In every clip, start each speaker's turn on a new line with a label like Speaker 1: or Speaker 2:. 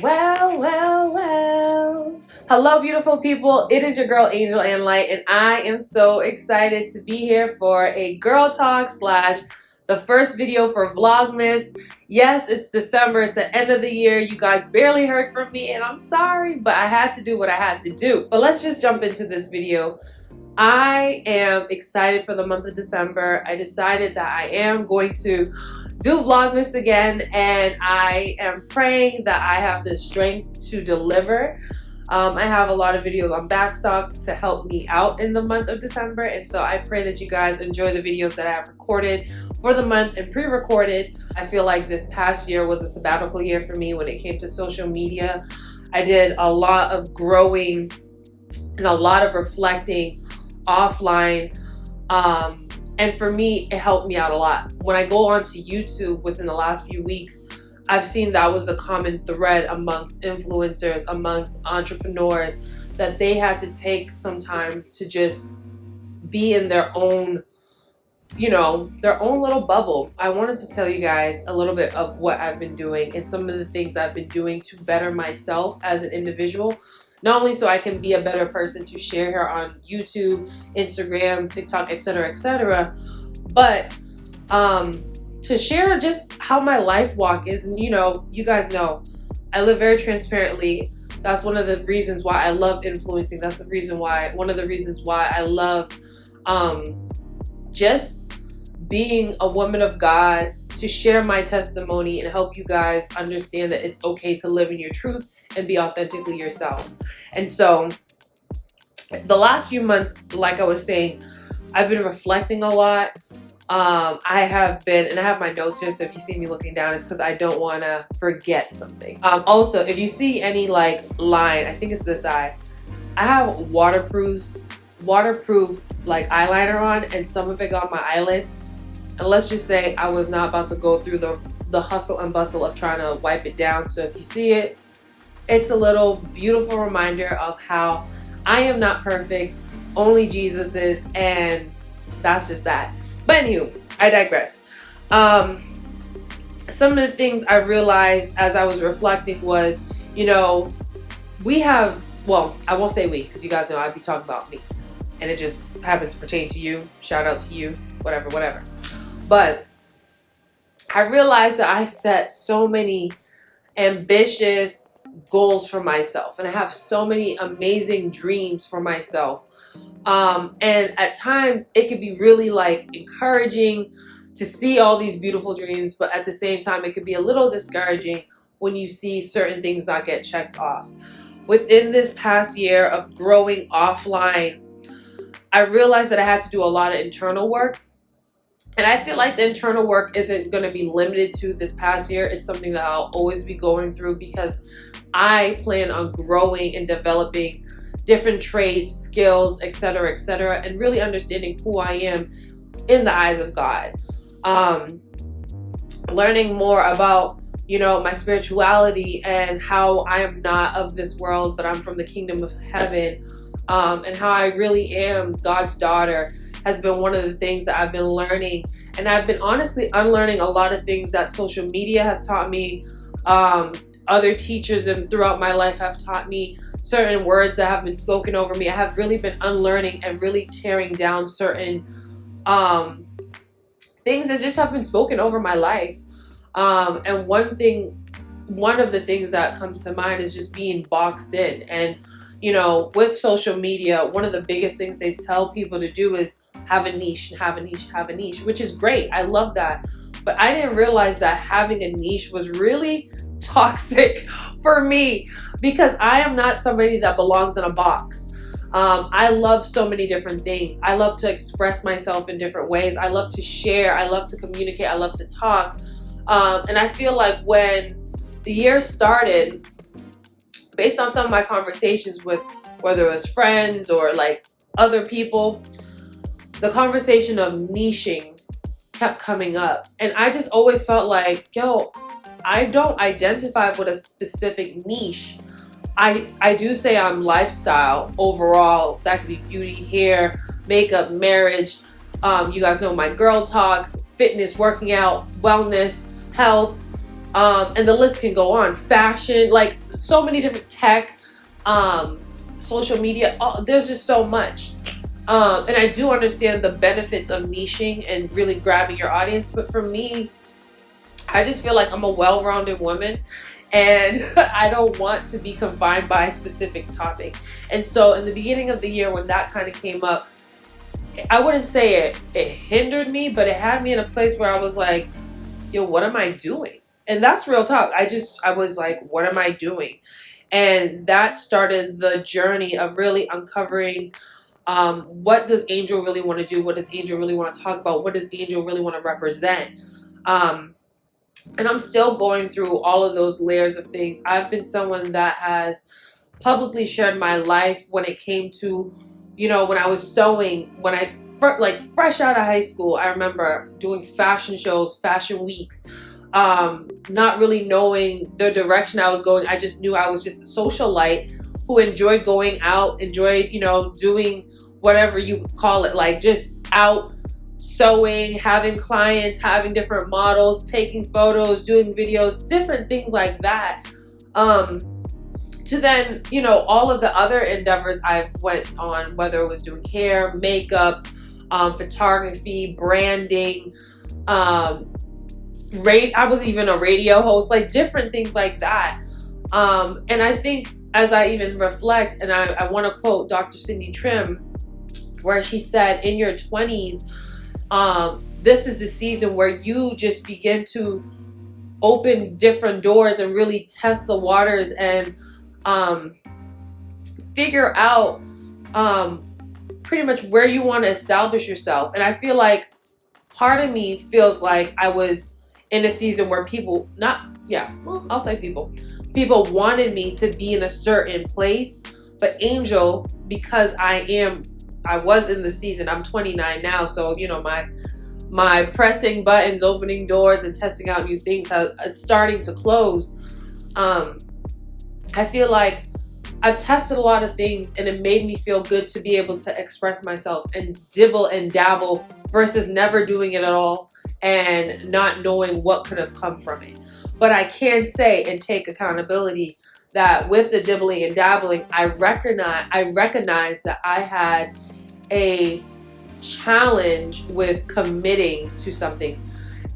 Speaker 1: Well, well, well. Hello, beautiful people. It is your girl, Angel and Light, and I am so excited to be here for a girl talk slash the first video for Vlogmas. Yes, it's December. It's the end of the year. You guys barely heard from me, and I'm sorry, but I had to do what I had to do. But let's just jump into this video. I am excited for the month of December. I decided that I am going to do Vlogmas again, and I am praying that I have the strength to deliver. I have a lot of videos on backstock to help me out in the month of December, and so I pray that you guys enjoy the videos that I have recorded for the month and pre-recorded. I feel like this past year was a sabbatical year for me when it came to social media. I did a lot of growing and a lot of reflecting offline. And for me, it helped me out a lot. When I go onto YouTube within the last few weeks, I've seen that was a common thread amongst influencers, amongst entrepreneurs, that they had to take some time to just be in their own, their own little bubble. I wanted to tell you guys a little bit of what I've been doing and some of the things I've been doing to better myself as an individual. Not only so I can be a better person to share here on YouTube, Instagram, TikTok, etc., but to share just how my life walk is. And you guys know, I live very transparently. That's one of the reasons why I love influencing. That's one of the reasons why I love just being a woman of God, to share my testimony and help you guys understand that it's okay to live in your truth and be authentically yourself. And so the last few months, like I was saying, I've been reflecting a lot. I have been, and I have my notes here, so if you see me looking down, it's because I don't want to forget something. Also, if you see any line, I think it's this eye, I have waterproof like eyeliner on, and some of it got on my eyelid. And let's just say I was not about to go through the hustle and bustle of trying to wipe it down. So if you see it, it's a little beautiful reminder of how I am not perfect, only Jesus is, and that's just that. But anywho, I digress. Some of the things I realized as I was reflecting was, we have, well, I won't say we, because you guys know I'd be talking about me, and it just happens to pertain to you. Shout out to you, whatever. But I realized that I set so many ambitious goals for myself, and I have so many amazing dreams for myself. And at times it could be really encouraging to see all these beautiful dreams, but at the same time it could be a little discouraging when you see certain things not get checked off. Within this past year of growing offline, I realized that I had to do a lot of internal work. And I feel like the internal work isn't going to be limited to this past year. It's something that I'll always be going through, because I plan on growing and developing different trades, skills, etc., and really understanding who I am in the eyes of God. Learning more about, my spirituality and how I am not of this world, but I'm from the kingdom of heaven, and how I really am God's daughter has been one of the things that I've been learning. And I've been honestly unlearning a lot of things that social media has taught me. Other teachers and throughout my life have taught me certain words that have been spoken over me. I have really been unlearning and really tearing down certain things that just have been spoken over my life. And one of the things that comes to mind is just being boxed in. And with social media, one of the biggest things they tell people to do is have a niche, which is great. I love that. But I didn't realize that having a niche was really toxic for me, because I am not somebody that belongs in a box. I love so many different things. I love to express myself in different ways. I love to share. I love to communicate. I love to talk. And I feel like when the year started, based on some of my conversations with, whether it was friends or other people, the conversation of niching kept coming up. And I just always felt like, I don't identify with a specific niche. I do say I'm lifestyle overall. That could be beauty, hair, makeup, marriage. You guys know my girl talks, fitness, working out, wellness, health, and the list can go on. Fashion, like so many different tech, social media, there's just so much. And I do understand the benefits of niching and really grabbing your audience, but for me, I just feel like I'm a well-rounded woman, and I don't want to be confined by a specific topic. And so in the beginning of the year, when that kind of came up, I wouldn't say it hindered me, but it had me in a place where I was like, yo, what am I doing? And that's real talk. I was like, what am I doing? And that started the journey of really uncovering what does Angel really want to do? What does Angel really want to talk about? What does Angel really want to represent? And I'm still going through all of those layers of things. I've been someone that has publicly shared my life when it came to, you know, when I was sewing, when I like fresh out of high school, I remember doing fashion shows, fashion weeks, not really knowing the direction I was going. I just knew I was just a socialite who enjoyed going out, enjoyed, you know, doing whatever you call it, like just out sewing, having clients, having different models, taking photos, doing videos, different things like that. To then, you know, all of the other endeavors I've went on, whether it was doing hair, makeup, photography, branding, I was even a radio host, like different things like that. And I think as I even reflect, and I want to quote Dr. Cindy Trim, where she said, in your 20s, this is the season where you just begin to open different doors and really test the waters and figure out pretty much where you want to establish yourself. And I feel like part of me feels like I was in a season where people, I'll say people wanted me to be in a certain place. But Angel, because I was in the season, I'm 29 now, so you know, my pressing buttons, opening doors, and testing out new things are starting to close. I feel like I've tested a lot of things, and it made me feel good to be able to express myself and dibble and dabble versus never doing it at all and not knowing what could have come from it. But I can say and take accountability that with the dibbling and dabbling, I recognize that I had a challenge with committing to something.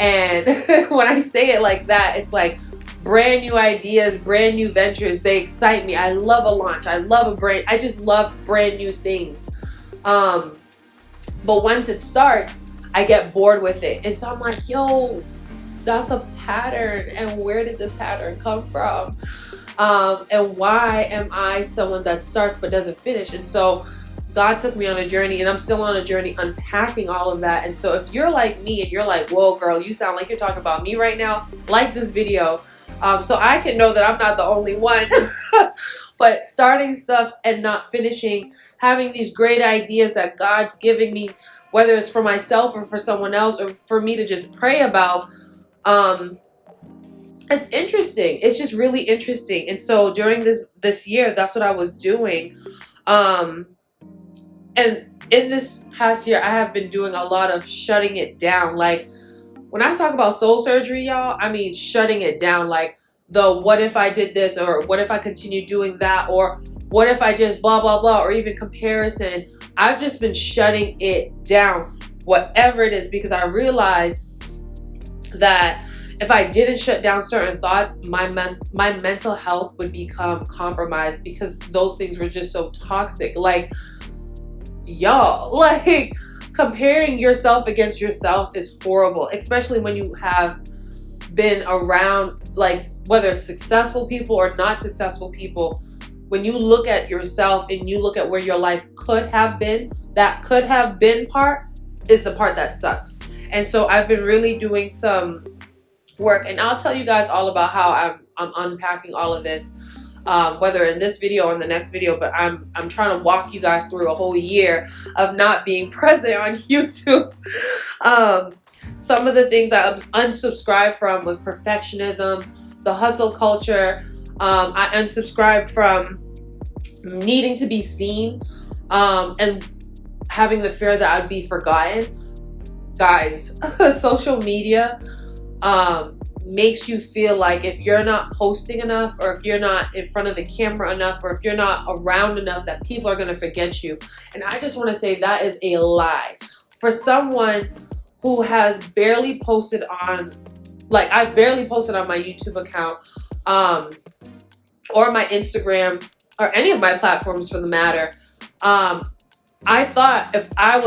Speaker 1: And when I say it like that, it's like brand new ideas, brand new ventures, they excite me. I love a launch. I love a brand. I just love brand new things. But once it starts, I get bored with it. And so I'm like, yo, that's a pattern. And where did this pattern come from? And why am I someone that starts but doesn't finish? And so God took me on a journey, and I'm still on a journey unpacking all of that. And so if you're like me and you're like, whoa, girl, you sound like you're talking about me right now, like this video, so I can know that I'm not the only one. But starting stuff and not finishing, having these great ideas that God's giving me, whether it's for myself or for someone else or for me to just pray about, it's interesting. It's just really interesting. And so during this year, that's what I was doing. And in this past year, I have been doing a lot of shutting it down. Like when I talk about soul surgery, y'all, I mean shutting it down. Like the what if I did this, or what if I continue doing that, or what if I just blah, blah, blah, or even comparison. I've just been shutting it down, whatever it is, because I realized that if I didn't shut down certain thoughts, my mental health would become compromised because those things were just so toxic. Like, y'all, like comparing yourself against yourself is horrible, especially when you have been around, like whether it's successful people or not successful people. When you look at yourself and you look at where your life could have been, that could have been part is the part that sucks. And so I've been really doing some work, and I'll tell you guys all about how I'm unpacking all of this, whether in this video or in the next video. But I'm trying to walk you guys through a whole year of not being present on YouTube. Some of the things I unsubscribed from was perfectionism, the hustle culture. I unsubscribed from needing to be seen, and having the fear that I'd be forgotten. Guys, social media, makes you feel like if you're not posting enough, or if you're not in front of the camera enough, or if you're not around enough, that people are going to forget you. And I just want to say that is a lie. For someone who has barely posted on, like, I've barely posted on my YouTube account, or my Instagram, or any of my platforms for the matter. I thought if I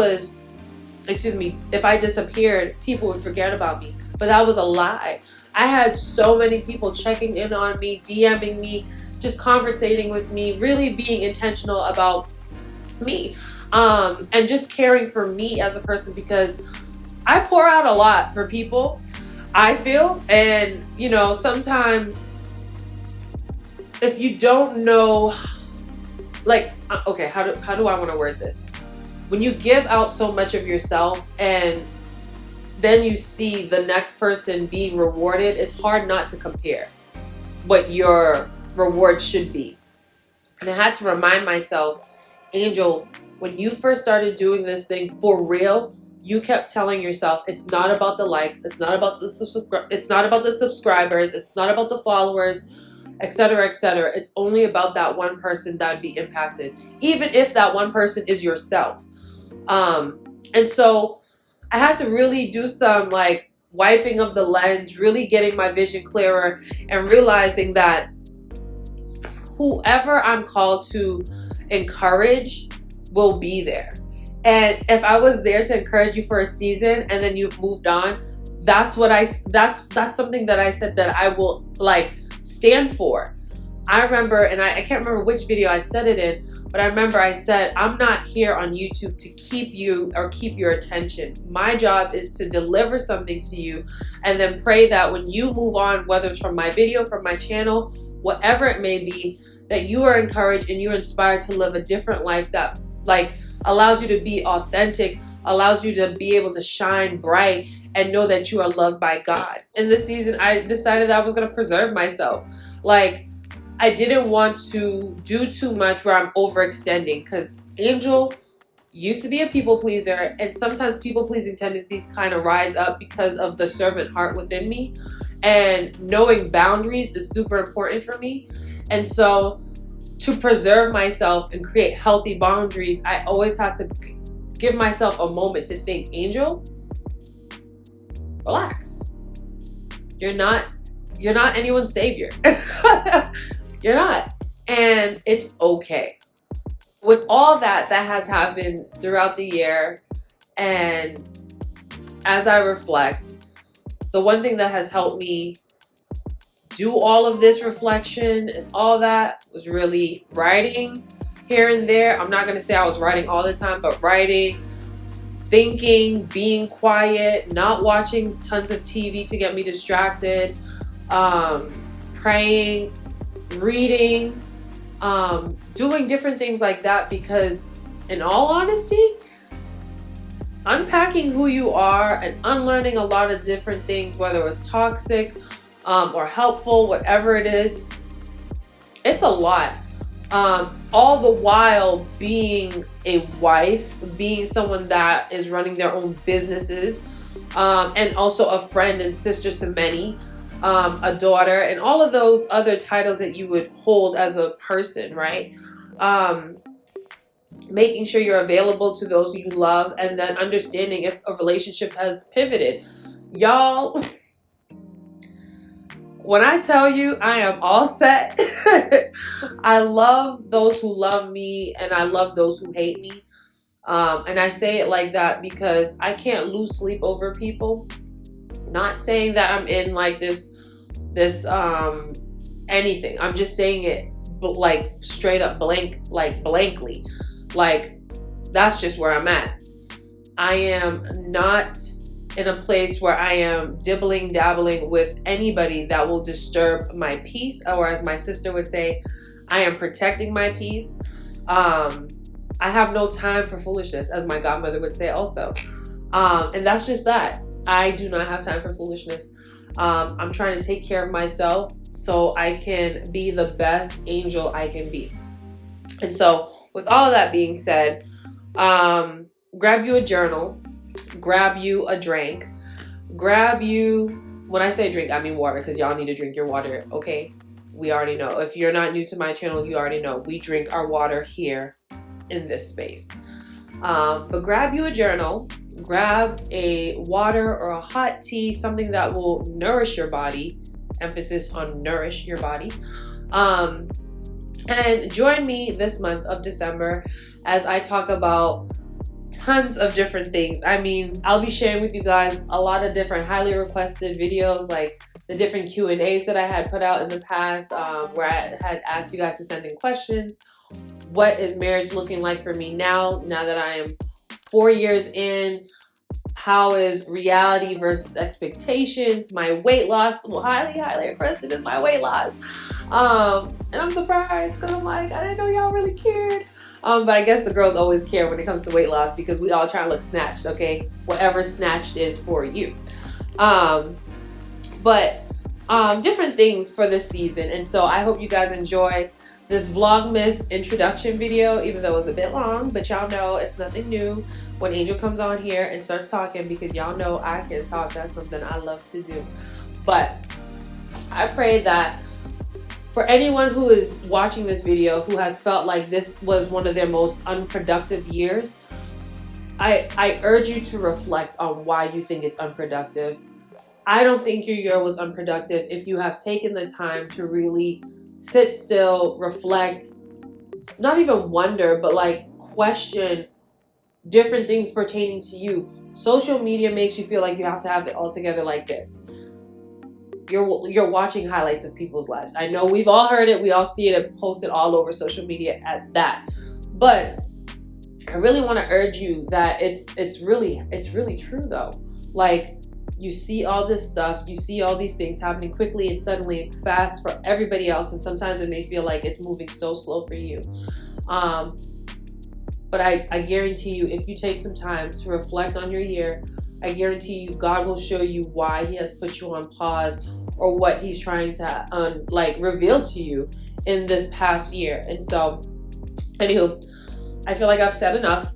Speaker 1: disappeared, people would forget about me. But that was a lie. I had so many people checking in on me, DMing me, just conversating with me, really being intentional about me, and just caring for me as a person, because I pour out a lot for people, I feel. And, you know, sometimes if you don't know, like, okay, how do I want to word this? When you give out so much of yourself and then you see the next person being rewarded, it's hard not to compare what your reward should be. And I had to remind myself, Angel, when you first started doing this thing for real, you kept telling yourself, it's not about the likes, it's not about the subscribers, it's not about the followers, etc., etc. It's only about that one person that would be impacted, even if that one person is yourself. And so I had to really do some, like, wiping of the lens, really getting my vision clearer, and realizing that whoever I'm called to encourage will be there. And if I was there to encourage you for a season and then you've moved on, that's something that I said that I will, like, stand for. I remember, and I can't remember which video I said it in, but I remember I said, I'm not here on YouTube to keep you or keep your attention. My job is to deliver something to you, and then pray that when you move on, whether it's from my video, from my channel, whatever it may be, that you are encouraged and you're inspired to live a different life that, like, allows you to be authentic, allows you to be able to shine bright and know that you are loved by God. In this season, I decided that I was going to preserve myself. Like, I didn't want to do too much where I'm overextending, because Angel used to be a people pleaser, and sometimes people pleasing tendencies kind of rise up because of the servant heart within me, and knowing boundaries is super important for me. And so to preserve myself and create healthy boundaries, I always had to give myself a moment to think, Angel, relax. You're not anyone's savior. You're not. And it's okay. With all that has happened throughout the year, and as I reflect, the one thing that has helped me do all of this reflection and all that was really writing here and there. I'm not going to say I was writing all the time, but writing, thinking, being quiet, not watching tons of TV to get me distracted, praying, reading, doing different things like that, because in all honesty, unpacking who you are and unlearning a lot of different things, whether it was toxic or helpful, whatever it is, it's a lot. All the while being a wife, being someone that is running their own businesses, and also a friend and sister to many, a daughter, and all of those other titles that you would hold as a person, right? Making sure you're available to those who you love, and then understanding if a relationship has pivoted. Y'all, when I tell you I am all set, I love those who love me and I love those who hate me. And I say it like that because I can't lose sleep over people. Not saying that I'm in like this anything. I'm just saying it like straight up blankly. Like, that's just where I'm at. I am not in a place where I am dabbling with anybody that will disturb my peace, or as my sister would say, I am protecting my peace. I have no time for foolishness, as my godmother would say also. And that's just that. I do not have time for foolishness. I'm trying to take care of myself so I can be the best angel I can be. And so with all of that being said, grab you a journal, grab you a drink, grab you When I say drink, I mean water, because y'all need to drink your water, okay? We already know. If you're not new to my channel, you already know. We drink our water here in this space. But grab you a journal, grab a water or a hot tea, something that will nourish your body, emphasis on nourish your body. And join me this month of December as I talk about tons of different things. I mean, I'll be sharing with you guys a lot of different highly requested videos, like the different Q&As that I had put out in the past, where I had asked you guys to send in questions. What is marriage looking like for me now that I am 4 years in? How is reality versus expectations? My weight loss, well, highly requested is my weight loss. And I'm surprised because I'm like, I didn't know y'all really cared. But I guess the girls always care when it comes to weight loss because we all try to look snatched, okay? Whatever snatched is for you. Different things for this season. And so I hope you guys enjoy this vlogmas introduction video, even though it was a bit long, but y'all know it's nothing new when Angel comes on here and starts talking, because y'all know I can talk. That's something I love to do. But I pray that for anyone who is watching this video who has felt like this was one of their most unproductive years, I urge you to reflect on why you think it's unproductive. I don't think your year was unproductive if you have taken the time to really sit still, reflect, not even wonder, but like question different things pertaining to you. Social media makes you feel like you have to have it all together like this. You're watching highlights of people's lives. I know we've all heard it. We all see it and posted all over social media at that. But I really want to urge you that it's really true though. Like, you see all this stuff, you see all these things happening quickly and suddenly and fast for everybody else, and sometimes it may feel like it's moving so slow for you. But I guarantee you, if you take some time to reflect on your year, I guarantee you God will show you why He has put you on pause, or what He's trying to reveal to you in this past year. And so, anywho, I feel like I've said enough.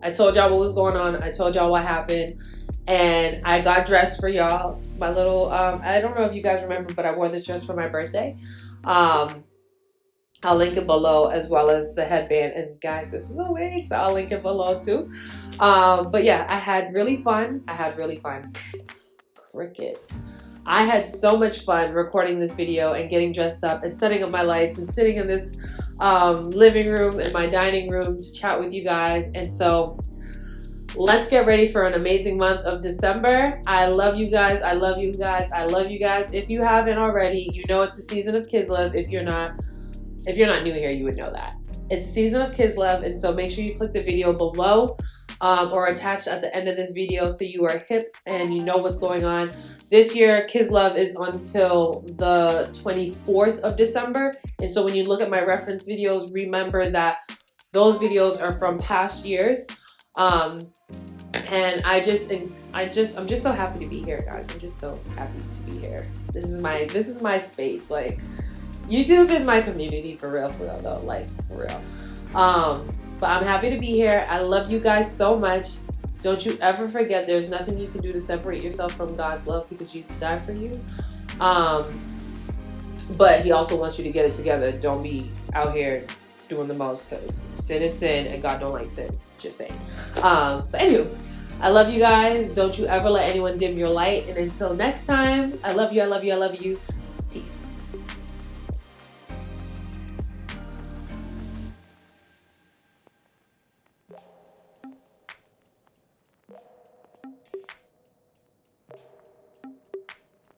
Speaker 1: I told y'all what was going on. I told y'all what happened. And I got dressed for y'all. My little, I don't know if you guys remember, but I wore this dress for my birthday. I'll link it below, as well as the headband. And guys, this is a wig, so I'll link it below too. But yeah, I had really fun. Crickets. I had so much fun recording this video and getting dressed up and setting up my lights and sitting in this living room and my dining room to chat with you guys. And so let's get ready for an amazing month of December. I love you guys. I love you guys. I love you guys. If you haven't already, you know it's a season of KISLEV. If you're not new here, you would know that. It's a season of KISLEV, and so make sure you click the video below or attached at the end of this video so you are hip and you know what's going on. This year, KISLEV is until the 24th of December. And so when you look at my reference videos, remember that those videos are from past years. And I'm just so happy to be here, guys. I'm just so happy to be here. This is my space. Like, YouTube is my community for real though, like for real. But I'm happy to be here. I love you guys so much. Don't you ever forget there's nothing you can do to separate yourself from God's love, because Jesus died for you. But He also wants you to get it together. Don't be out here doing the most, because sin is sin and God don't like sin. Just saying. But anywho, I love you guys. Don't you ever let anyone dim your light. And until next time, I love you. I love you. I love you. Peace.